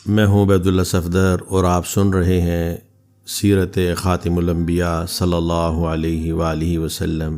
میں ہوں عبیداللہ صفدر اور آپ سن رہے ہیں سیرت خاتم الانبیاء صلی اللہ علیہ وآلہ وسلم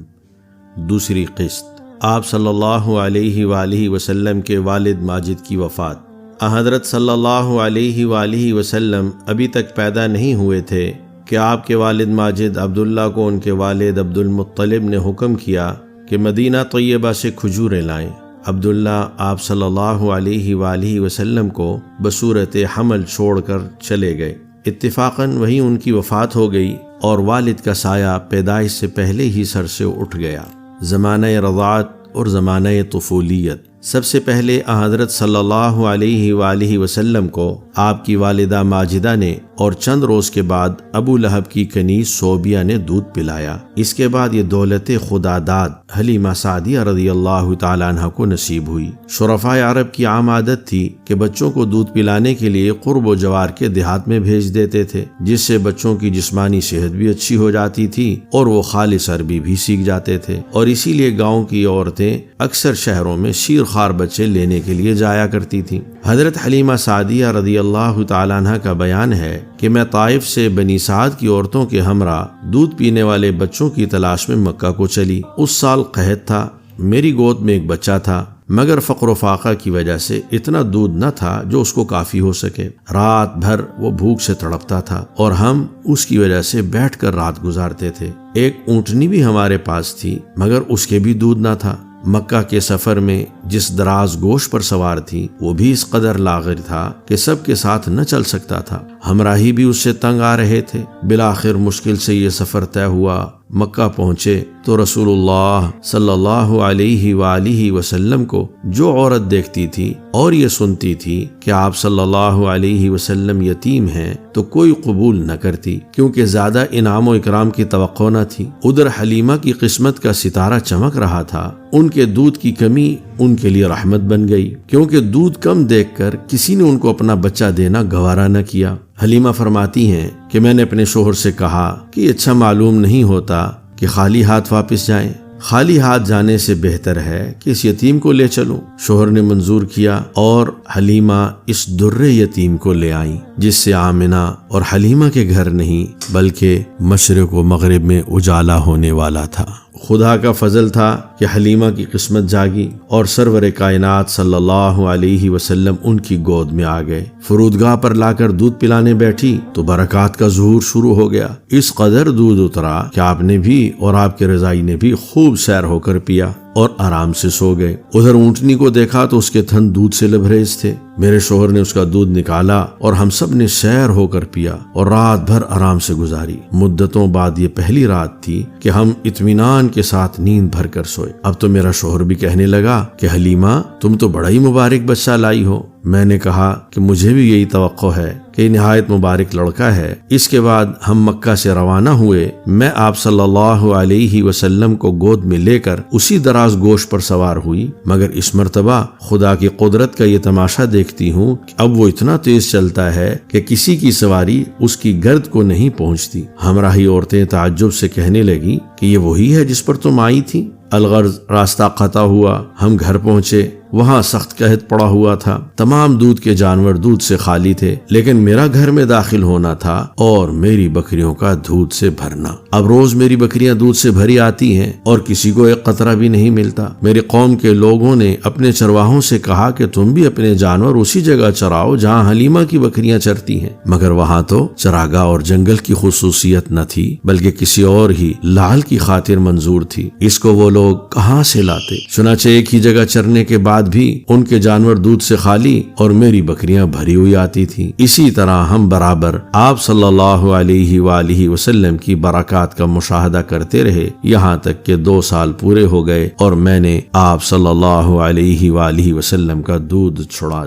دوسری قسط۔ آپ صلی اللہ علیہ وآلہ وسلم کے والد ماجد کی وفات۔ حضرت صلی اللہ علیہ وآلہ وسلم ابھی تک پیدا نہیں ہوئے تھے کہ آپ کے والد ماجد عبداللہ کو ان کے والد عبد المطلب نے حکم کیا کہ مدینہ طیبہ سے کھجوریں لائیں۔ عبداللہ آپ صلی اللہ علیہ وآلہ وسلم کو بصورت حمل چھوڑ کر چلے گئے۔ اتفاقاً وہیں ان کی وفات ہو گئی اور والد کا سایہ پیدائش سے پہلے ہی سر سے اٹھ گیا۔ زمانہ رضاعت اور زمانہ طفولیت۔ سب سے پہلے حضرت صلی اللہ علیہ وآلہ وسلم کو آپ کی والدہ ماجدہ نے اور چند روز کے بعد ابو لہب کی کنیز صوبیہ نے دودھ پلایا۔ اس کے بعد یہ دولت خدا داد حلیمہ سعدیہ رضی اللہ تعالیٰ عنہ کو نصیب ہوئی۔ شرفاء عرب کی عام عادت تھی کہ بچوں کو دودھ پلانے کے لیے قرب و جوار کے دیہات میں بھیج دیتے تھے، جس سے بچوں کی جسمانی صحت بھی اچھی ہو جاتی تھی اور وہ خالص عربی بھی سیکھ جاتے تھے، اور اسی لیے گاؤں کی عورتیں اکثر شہروں میں شیر خوار بچے لینے کے لیے جایا کرتی تھیں۔ حضرت حلیمہ سعدیہ رضی اللہ تعالیٰ عنہ کا بیان ہے کہ میں طائف سے بنی سعد کی عورتوں کے ہمراہ دودھ پینے والے بچوں کی تلاش میں مکہ کو چلی۔ اس سال قحط تھا، میری گود میں ایک بچہ تھا، مگر فقر و فاقہ کی وجہ سے اتنا دودھ نہ تھا جو اس کو کافی ہو سکے۔ رات بھر وہ بھوک سے تڑپتا تھا اور ہم اس کی وجہ سے بیٹھ کر رات گزارتے تھے۔ ایک اونٹنی بھی ہمارے پاس تھی، مگر اس کے بھی دودھ نہ تھا۔ مکہ کے سفر میں جس دراز گوش پر سوار تھی وہ بھی اس قدر لاغر تھا کہ سب کے ساتھ نہ چل سکتا تھا، ہمراہی بھی اس سے تنگ آ رہے تھے۔ بالآخر مشکل سے یہ سفر طے ہوا۔ مکہ پہنچے تو رسول اللہ صلی اللہ علیہ وآلہ وسلم کو جو عورت دیکھتی تھی اور یہ سنتی تھی کہ آپ صلی اللہ علیہ وسلم یتیم ہیں تو کوئی قبول نہ کرتی، کیونکہ زیادہ انعام و اکرام کی توقع نہ تھی۔ ادھر حلیمہ کی قسمت کا ستارہ چمک رہا تھا، ان کے دودھ کی کمی ان کے لیے رحمت بن گئی، کیونکہ دودھ کم دیکھ کر کسی نے ان کو اپنا بچہ دینا گوارا نہ کیا۔ حلیمہ فرماتی ہیں کہ میں نے اپنے شوہر سے کہا کہ اچھا معلوم نہیں ہوتا کہ خالی ہاتھ واپس جائیں، خالی ہاتھ جانے سے بہتر ہے کہ اس یتیم کو لے چلوں۔ شوہر نے منظور کیا اور حلیمہ اس در یتیم کو لے آئیں، جس سے آمنہ اور حلیمہ کے گھر نہیں بلکہ مشرق و مغرب میں اجالا ہونے والا تھا۔ خدا کا فضل تھا کہ حلیمہ کی قسمت جاگی اور سرور کائنات صلی اللہ علیہ وسلم ان کی گود میں آ گئے۔ فرودگاہ پر لا کر دودھ پلانے بیٹھی تو برکات کا ظہور شروع ہو گیا۔ اس قدر دودھ اترا کہ آپ نے بھی اور آپ کے رضائی نے بھی خوب سیر ہو کر پیا اور آرام سے سو گئے۔ ادھر اونٹنی کو دیکھا تو اس کے تھن دودھ سے لبریز تھے۔ میرے شوہر نے اس کا دودھ نکالا اور ہم سب نے سیر ہو کر پیا اور رات بھر آرام سے گزاری۔ مدتوں بعد یہ پہلی رات تھی کہ ہم اطمینان کے ساتھ نیند بھر کر سوئے۔ اب تو میرا شوہر بھی کہنے لگا کہ حلیمہ تم تو بڑا ہی مبارک بچہ لائی ہو۔ میں نے کہا کہ مجھے بھی یہی توقع ہے کہ نہایت مبارک لڑکا ہے۔ اس کے بعد ہم مکہ سے روانہ ہوئے۔ میں آپ صلی اللہ علیہ وسلم کو گود میں لے کر اسی دراز گوش پر سوار ہوئی، مگر اس مرتبہ خدا کی قدرت کا یہ تماشا دیکھتی ہوں کہ اب وہ اتنا تیز چلتا ہے کہ کسی کی سواری اس کی گرد کو نہیں پہنچتی۔ ہمراہی عورتیں تعجب سے کہنے لگی کہ یہ وہی ہے جس پر تم آئی تھی۔ الغرض راستہ قطع ہوا، ہم گھر پہنچے، وہاں سخت قحط پڑا ہوا تھا، تمام دودھ کے جانور دودھ سے خالی تھے، لیکن میرا گھر میں داخل ہونا تھا اور میری بکریوں کا دودھ سے بھرنا۔ اب روز میری بکریاں دودھ سے بھری آتی ہیں اور کسی کو ایک قطرہ بھی نہیں ملتا۔ میری قوم کے لوگوں نے اپنے چرواہوں سے کہا کہ تم بھی اپنے جانور اسی جگہ چراؤ جہاں حلیمہ کی بکریاں چرتی ہیں، مگر وہاں تو چراگاہ اور جنگل کی خصوصیت نہ تھی بلکہ کسی اور ہی لال کی خاطر منظور تھی۔ اس کو وہ لوگ کہاں سے لاتے؟ چنانچہ ایک ہی جگہ چرنے کے بعد بھی ان کے جانور دودھ سے خالی اور میری بکریاں بھری ہوئی آتی تھیں۔ اسی طرح ہم برابر آپ صلی اللہ علیہ وآلہ وسلم کی برکات کا مشاہدہ کرتے رہے، یہاں تک کہ 2 سال پورے ہو گئے اور میں نے آپ صلی اللہ علیہ وآلہ وسلم کا دودھ چھڑا